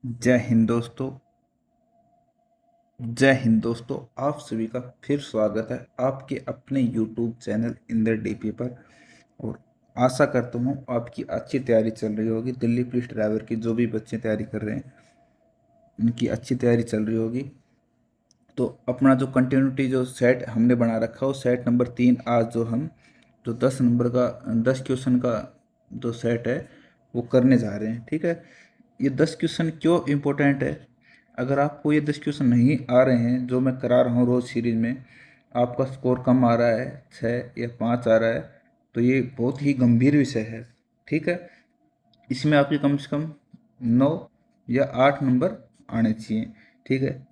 जय हिंद दोस्तों। जय हिंद दोस्तों, आप सभी का फिर स्वागत है आपके अपने YouTube चैनल इंदर डीपी पर। और आशा करता हूँ आपकी अच्छी तैयारी चल रही होगी। दिल्ली पुलिस ड्राइवर की जो भी बच्चे तैयारी कर रहे हैं उनकी अच्छी तैयारी चल रही होगी। तो अपना जो कंटिन्यूटी जो सेट हमने बना रखा है वो सेट नंबर 3 आज जो 10 नंबर का 10 क्वेश्चन का जो सेट है वो करने जा रहे हैं। ठीक है, ये 10 क्वेश्चन क्यों इम्पोर्टेंट है? अगर आपको ये 10 क्वेश्चन नहीं आ रहे हैं जो मैं करा रहा हूँ रोज़ सीरीज में, आपका स्कोर कम आ रहा है, 6 या 5 आ रहा है, तो ये बहुत ही गंभीर विषय है। ठीक है, इसमें आपके कम से कम 9 या 8 नंबर आने चाहिए। ठीक है,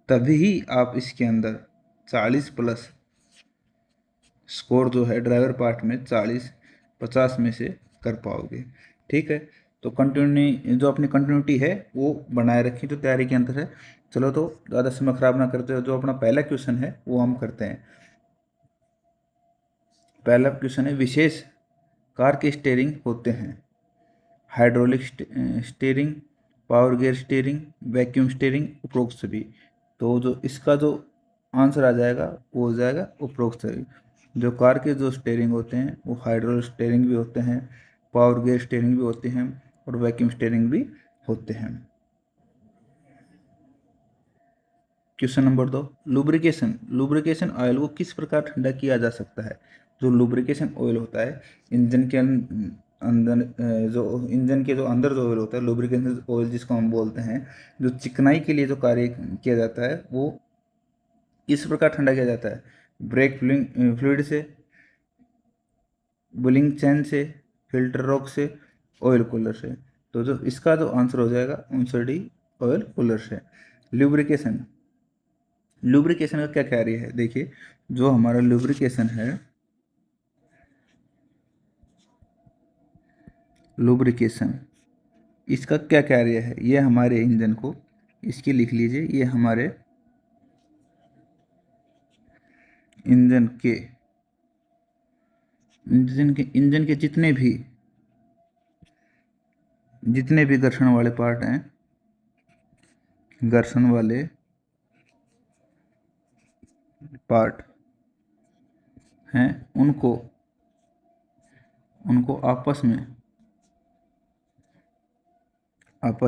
तभी ही आप इसके अंदर 40+ स्कोर जो है ड्राइवर पार्ट में 40-50 में से कर पाओगे। ठीक है, तो कंटिन्यू जो अपनी कंटिन्यूटी है वो बनाए रखिए जो तैयारी के अंदर है। चलो, तो ज़्यादा समय खराब ना करते हो, जो अपना पहला क्वेश्चन है वो हम करते हैं। पहला क्वेश्चन है, विशेष कार के स्टीयरिंग होते हैं? Hydraulic steering, power gear steering, vacuum steering, उपरोक्त सभी। तो जो इसका जो आंसर आ जाएगा वो हो जाएगा उपरोक्त सभी। जो कार के जो स्टीयरिंग होते हैं वो हाइड्रोलिक स्टीयरिंग भी होते हैं, पावर गियर स्टीयरिंग भी होते हैं और वैक्यूम स्टीयरिंग भी होते हैं। Question number 2, lubrication lubrication oil को किस प्रकार ठंडा किया जा सकता है? जो लुब्रिकेशन ऑयल होता है इंजन के अंदर, जो इंजन के जो अंदर जो ऑयल होता है लुब्रिकेशन ऑयल जिसको हम बोलते हैं, जो चिकनाई के लिए जो कार्य किया जाता है वो इस प्रकार ठंडा किया जाता है। ब्रेक फ्लूइड से, बुलिंग चैन से, फिल्टर रॉक से, ऑयल कूलर से। तो जो इसका जो आंसर हो जाएगा आंसर डी, ऑयल कूलर से। लुब्रिकेशन लुब्रिकेशन का क्या कार्य है? देखिए, जो हमारा लुब्रिकेशन है, लुब्रिकेशन इसका क्या कार्य है? ये हमारे इंजन को, इसकी लिख लीजिए, ये हमारे इंजन के इंजन के जितने भी घर्षण वाले पार्ट हैं, घर्षण वाले पार्ट हैं, उनको उनको आपस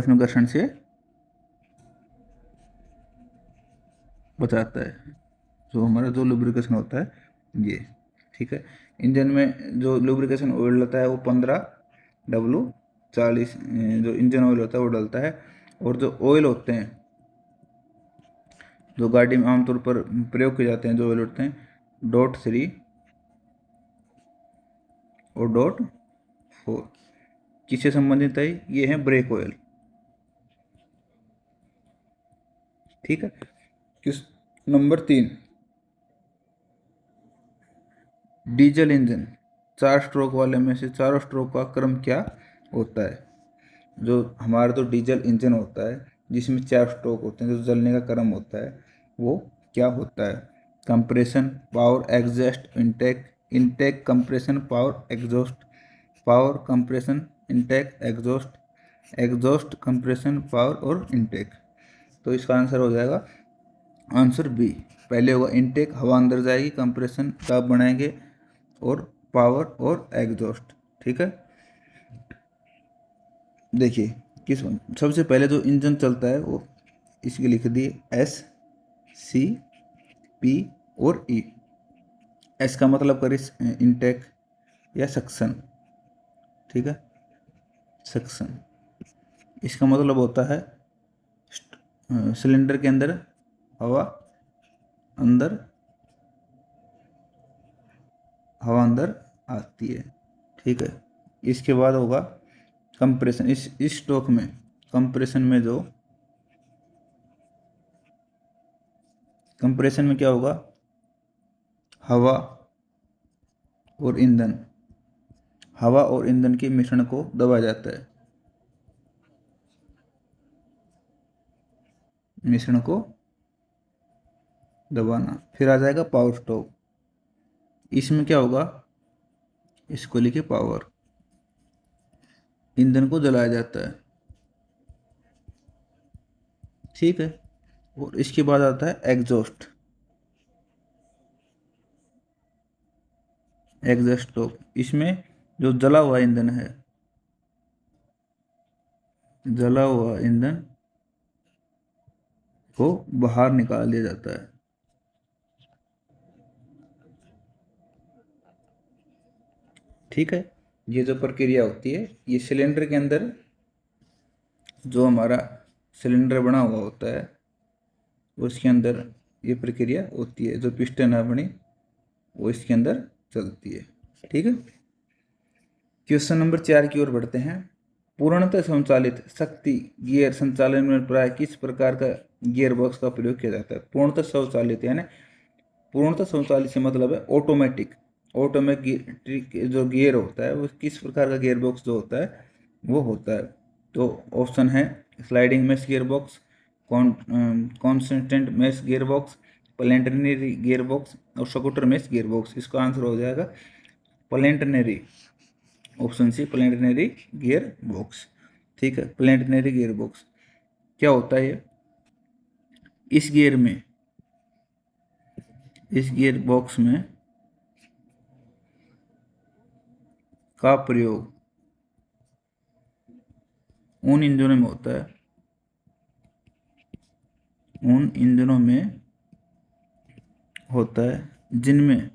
में घर्षण से बचाता है। जो हमारा जो लुब्रिकेशन होता है ये। ठीक है, इंजन में जो लुब्रिकेशन ऑयल होता है वो 15W40 जो इंजन ऑयल होता है वो डलता है। और जो ऑयल होते हैं जो गाड़ी में आमतौर पर प्रयोग किए जाते हैं, जो ऑयल होते हैं .3 और .4 किससे संबंधित है? ये है ब्रेक ऑयल। ठीक है, किस नंबर 3, डीजल इंजन 4 स्ट्रोक वाले में से चारों स्ट्रोक का क्रम क्या होता है? जो हमारा जो डीजल इंजन होता है जिसमें 4 स्ट्रोक होते हैं, जो जलने का क्रम होता है वो क्या होता है? Compression, power, exhaust, intake, intake, compression, power, exhaust, power, compression, intake, exhaust, exhaust, compression, power और इनटेक। तो इसका आंसर हो जाएगा आंसर बी। पहले होगा इनटेक, हवा अंदर जाएगी, कंप्रेशन दाब बढ़ाएंगे, और पावर और एग्जॉस्ट। ठीक है, देखिए, किस सबसे पहले जो इंजन चलता है वो इसके लिख दिए S, C, P और E। एस का मतलब करिए इनटेक या सक्शन। ठीक है, सक्शन इसका मतलब होता है सिलेंडर के अंदर हवा अंदर हवा अंदर आती है। ठीक है, इसके बाद होगा कंप्रेशन। इस स्ट्रोक में कंप्रेशन में जो कंप्रेशन में क्या होगा? हवा और ईंधन हवा और ईंधन के मिश्रण को दबाया जाता है। मिश्रण को दबाना। फिर आ जाएगा पावर स्ट्रोक। इसमें क्या होगा? इसको लिखिए पावर। ईंधन को जलाया जाता है। ठीक है। और इसके बाद आता है एग्जॉस्ट। एग्जॉस्ट स्ट्रोक, इसमें जो जला हुआ ईंधन है, जला हुआ ईंधन को बाहर निकाल दिया जाता है। ठीक है। ये जो प्रक्रिया होती है, ये सिलेंडर के अंदर जो हमारा सिलेंडर बना हुआ होता है उसके अंदर ये प्रक्रिया होती है। जो पिस्टन है अपनी, वो इसके अंदर चलती है। ठीक है। क्वेश्चन नंबर 4 की ओर बढ़ते हैं। पूर्णतः स्वचालित शक्ति गियर संचालन में प्राय किस प्रकार का गियर बॉक्स का प्रयोग किया जाता है? पूर्णतः स्वचालित यानी पूर्णतः स्वचालित से मतलब है ऑटोमेटिक। ऑटोमेटिक जो गियर होता है वो किस प्रकार का गियर बॉक्स जो होता है वो होता है। तो ऑप्शन है sliding mesh gear box, constant mesh gear box, planetary gear box और स्कूटर मेश गियर बॉक्स। इसका आंसर हो जाएगा planetary, option C planetary gear box. ठीक है। प्लैनेटरी गियर बॉक्स क्या होता है? इस गियर में, इस गियर बॉक्स में का प्रयोग उन इंजनों में होता है, उन इंजनों में होता है जिनमें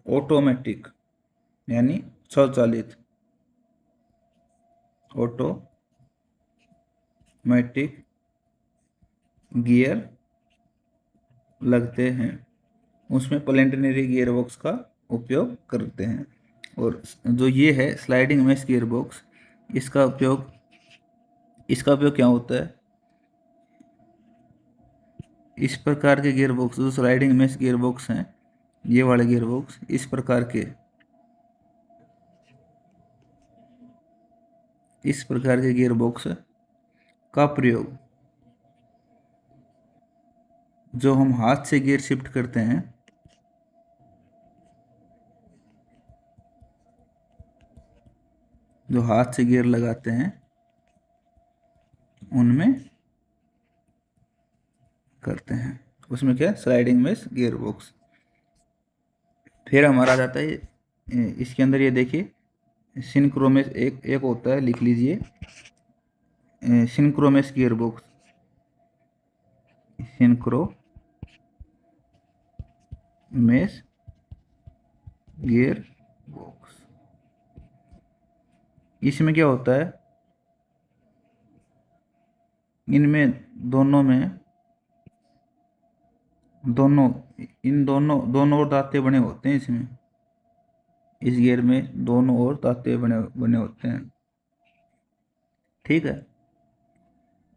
ऑटोमेटिक यानी स्वचालित, ऑटोमेटिक गियर लगते हैं, उसमें प्लैनेटरी गियर बॉक्स का उपयोग करते हैं। और जो ये है स्लाइडिंग मेश गियर बॉक्स, इसका उपयोग, इसका उपयोग क्या होता है? इस प्रकार के गियर बॉक्स जो स्लाइडिंग मेश गियर बॉक्स हैं, ये वाले गियर बॉक्स, इस प्रकार के, इस प्रकार के गियर बॉक्स का प्रयोग जो हम हाथ से गियर शिफ्ट करते हैं, जो हाथ से गियर लगाते हैं उनमें करते हैं। उसमें क्या? Sliding mesh gear box. फिर हमारा आ जाता है इसके अंदर, ये देखिए सिंक्रोमेश एक होता है, लिख लीजिए synchromesh gear box, synchromesh gear box. इसमें क्या होता है? इनमें दोनों में, दोनों, इन दोनों दोनों और दांते बने होते हैं इसमें, इस गियर में दोनों और दांते बने बने होते हैं। ठीक है।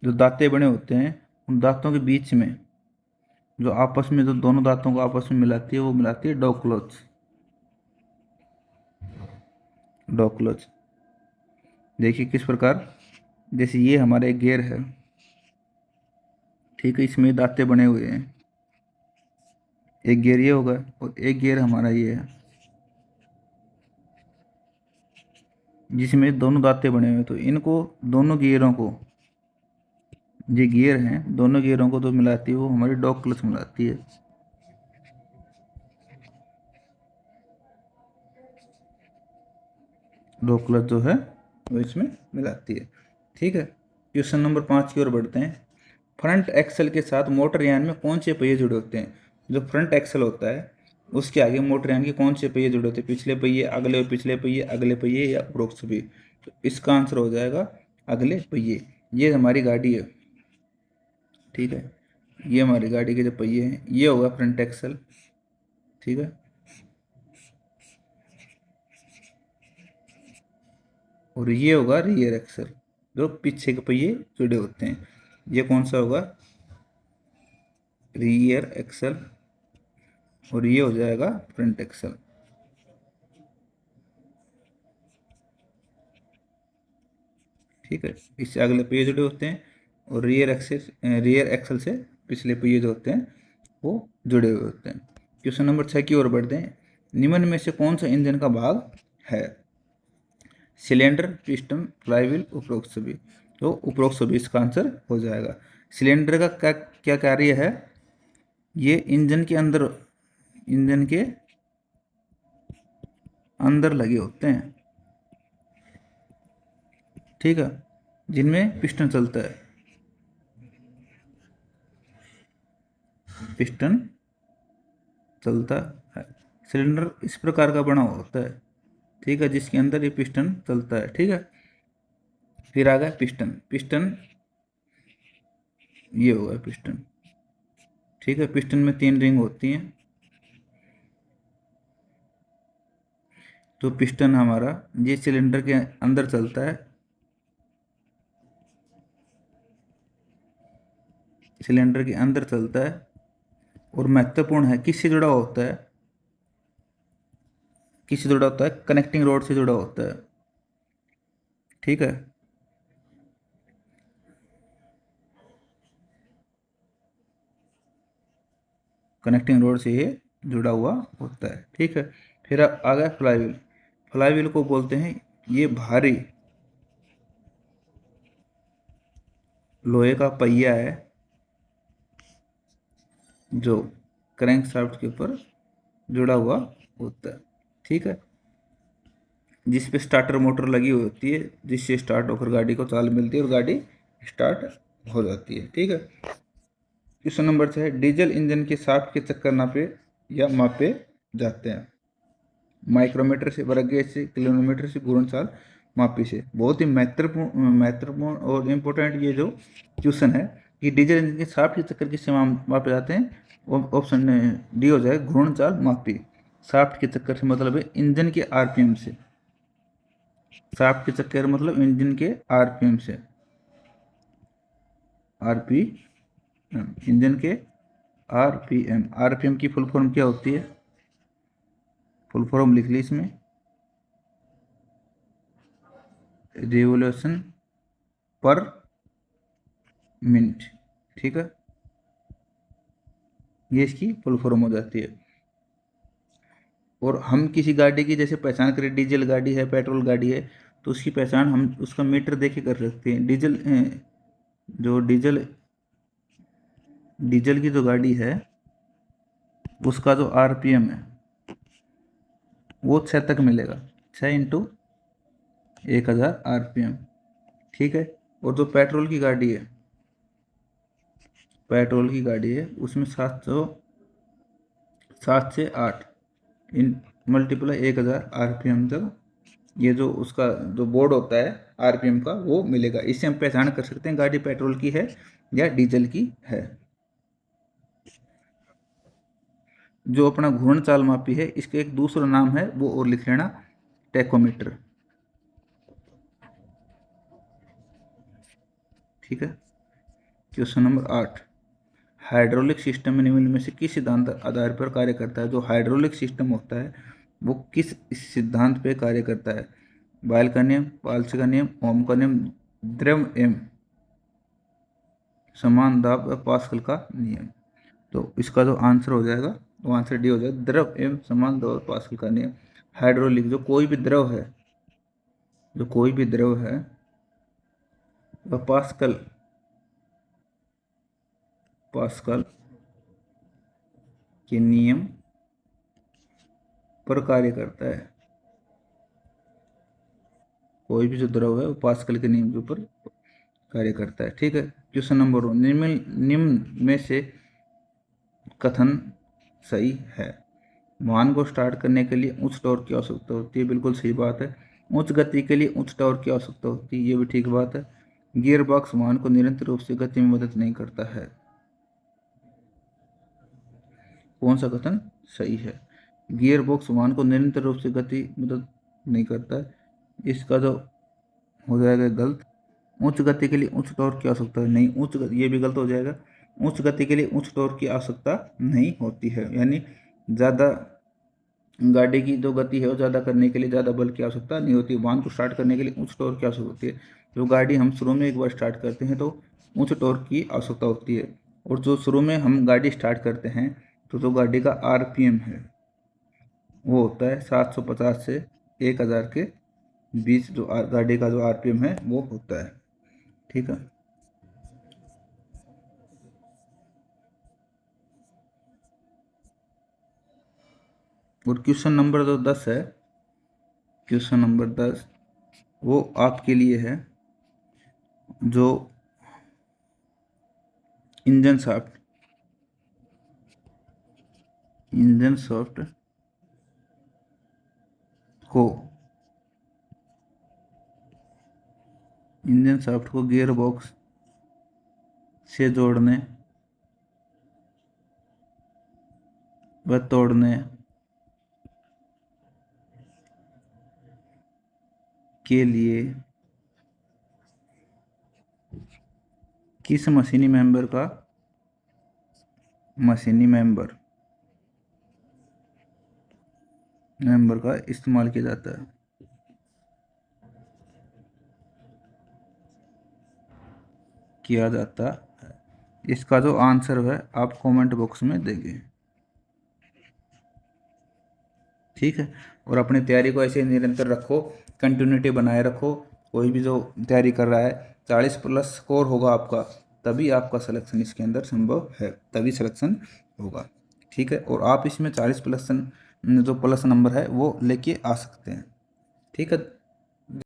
जो दांते बने होते हैं, उन दांतों के बीच में जो आपस में, जो दोनों दांतों को आपस में मिलाती है, वो मिलाती है डॉक्लोज। डॉक्लोज देखिए किस प्रकार, जैसे ये हमारा एक गियर है, ठीक है, इसमें दांते बने हुए हैं। एक गियर ये होगा और एक गियर हमारा ये है जिसमें दोनों दांते बने हुए हैं। तो इनको, दोनों गियरों को, ये गियर हैं, दोनों गियरों को तो मिलाती है वो हमारी डॉग क्लच मिलाती है। डॉग क्लच जो है वो इसमें मिलाती है। ठीक है। क्वेश्चन नंबर 5 की ओर बढ़ते हैं। फ्रंट एक्सल के साथ मोटर यान में कौन से पहिए जुड़े होते हैं? जो फ्रंट एक्सल होता है उसके आगे मोटर यान के कौन से पहिए जुड़े होते हैं? पिछले पहिए, अगले और पिछले पहिए, अगले पहिए या उपरोक्त पहिए? तो इसका आंसर हो जाएगा अगले पहिए। ये हमारी गाड़ी है। ठीक है। ये हमारी गाड़ी के जो पहिए हैं, ये होगा फ्रंट एक्सल। ठीक है। और ये होगा रियर एक्सल, जो पीछे के पहिए जुड़े होते हैं। ये कौन सा होगा? Rear axle. और ये हो जाएगा फ्रंट एक्सल। ठीक है। इससे अगले पहिए जुड़े होते हैं और रियर एक्सल से पिछले पहिए जो होते हैं वो जुड़े हुए होते हैं। क्वेश्चन नंबर 6 की ओर बढ़ते हैं। निम्न में से कौन सा इंजन का भाग है? सिलेंडर, पिस्टन, फ्लाईव्हील, उपरोक्त सभी। तो उपरोक्त सभी इसका आंसर हो जाएगा। सिलेंडर का क्या क्या कार्य है? ये इंजन के अंदर लगे होते हैं, ठीक है, जिनमें पिस्टन चलता है। पिस्टन चलता है। सिलेंडर इस प्रकार का बना हुआ होता है, ठीक है, जिसके अंदर ये पिस्टन चलता है, ठीक है। फिर आ गया पिस्टन। पिस्टन ये होगा पिस्टन, ठीक है। पिस्टन में 3 रिंग होती हैं। तो पिस्टन हमारा ये सिलेंडर के अंदर चलता है, सिलेंडर के अंदर चलता है, और महत्वपूर्ण है, किससे जुड़ा होता है? किससे जुड़ा होता है? कनेक्टिंग रोड से जुड़ा होता है, ठीक है। कनेक्टिंग रोड से ये जुड़ा हुआ होता है, ठीक है। फिर आ गया फ्लाईव्हील। फ्लाईव्हील को बोलते हैं, ये भारी लोहे का पहिया है जो क्रैंक शाफ्ट के ऊपर जुड़ा हुआ होता है, ठीक है, जिस पे स्टार्टर मोटर लगी हुई होती है, जिससे स्टार्ट होकर गाड़ी को चाल मिलती है और गाड़ी स्टार्ट हो जाती है, ठीक है। क्वेश्चन नंबर 6 है, डीजल इंजन के शाफ्ट के चक्कर नापे या मापे जाते हैं? माइक्रोमीटर से, वर्ग गेज से, किलोमीटर से, घूर्णन मापी से। बहुत ही महत्वपूर्ण और इम्पोर्टेंट ये जो क्वेश्चन है कि डीजल इंजन के शाफ्ट के चक्कर किससे मापे जाते हैं? ऑप्शन डी हो जाएगा, घूर्णन मापी। शाफ्ट के चक्कर से मतलब है इंजन के आरपीएम से। शाफ्ट के चक्कर मतलब इंजन के आरपीएम से। आरपीएम, इंजन के आरपीएम। आरपीएम की फुल फॉर्म क्या होती है? फुल फॉर्म लिख ली इसमें, रिवोल्यूशन पर मिनट, ठीक है, ये इसकी फुल फॉर्म हो जाती है। और हम किसी गाड़ी की जैसे पहचान करें, डीजल गाड़ी है, पेट्रोल गाड़ी है, तो उसकी पहचान हम उसका मीटर देख के कर सकते हैं। जो डीजल की जो गाड़ी है, उसका जो आरपीएम है वो 6 तक मिलेगा। 6 इंटू 1000 आरपीएम, ठीक है। और जो पेट्रोल की गाड़ी है उसमें 7 से 8 इन मल्टीप्लाई 1000 आरपीएम तक ये जो उसका जो बोर्ड होता है आरपीएम का वो मिलेगा। इससे हम पहचान कर सकते हैं गाड़ी पेट्रोल की है या डीजल की है। जो अपना घूर्णन चाल मापी है, इसका एक दूसरा नाम है, वो और लिख लेना, टैकोमीटर, ठीक है। क्वेश्चन नंबर 8, हाइड्रोलिक सिस्टम में निम्न में से किस सिद्धांत आधार पर कार्य करता है? जो हाइड्रोलिक सिस्टम होता है वो किस सिद्धांत पे कार्य करता है? बॉयल का नियम, पाल्स का नियम, ओम का नियम, द्रव एवं समान दाब या पास्कल का नियम। तो इसका जो आंसर हो जाएगा वो आंसर डी हो जाएगा, द्रव एवं समान दाब और पास्कल का नियम। हाइड्रोलिक जो कोई भी द्रव है वह पास्कल के नियम पर कार्य करता है। कोई भी जो द्रव है वो पास्कल के नियम के ऊपर कार्य करता है, ठीक है। क्वेश्चन नंबर 1, निम्न में से कथन सही है? वाहन को स्टार्ट करने के लिए उच्च टॉर्क की आवश्यकता होती है, बिल्कुल सही बात है। उच्च गति के लिए उच्च टॉर्क की आवश्यकता होती है, ये भी ठीक बात है। गियर बॉक्स वाहन को निरंतर रूप से गति में मदद नहीं करता है। कौन सा कथन सही है? गियर बॉक्स वाहन को निरंतर रूप से गति मदद नहीं करता है, इसका जो हो जाएगा गलत। उच्च गति के लिए उच्च टॉर्क की आवश्यकता नहीं, ये भी गलत हो जाएगा। उच्च गति के लिए उच्च टॉर्क की आवश्यकता नहीं होती है, यानी ज़्यादा गाड़ी की जो गति है वो ज़्यादा करने के लिए ज़्यादा बल की आवश्यकता नहीं होती। वाहन को स्टार्ट करने के लिए उच्च टॉर्क की आवश्यकता होती है। जो गाड़ी हम शुरू में एक बार स्टार्ट करते हैं तो उच्च टॉर्क की आवश्यकता होती है। और जो शुरू में हम गाड़ी स्टार्ट करते हैं तो जो गाड़ी का आरपीएम है वो होता है 750 से 1000 के बीच जो गाड़ी का जो आरपीएम है वो होता है। ठीक है। और क्वेश्चन नंबर जो 10 है, क्वेश्चन नंबर 10 वो आपके लिए है, जो इंजन शाफ्ट, इंजन शाफ्ट को इंजन शाफ्ट को गियर बॉक्स से जोड़ने व तोड़ने के लिए किस मशीनी मेंबर का इस्तेमाल किया जाता है? किया जाता है। इसका जो आंसर है आप कमेंट बॉक्स में देंगे। ठीक है। और अपनी तैयारी को ऐसे निरंतर रखो, कंटिन्यूटी बनाए रखो। कोई भी जो तैयारी कर रहा है, 40+ स्कोर होगा आपका, तभी आपका सिलेक्शन इसके अंदर संभव है, तभी सिलेक्शन होगा। ठीक है। और आप इसमें 40+ जो प्लस नंबर है वो लेके आ सकते हैं। ठीक है।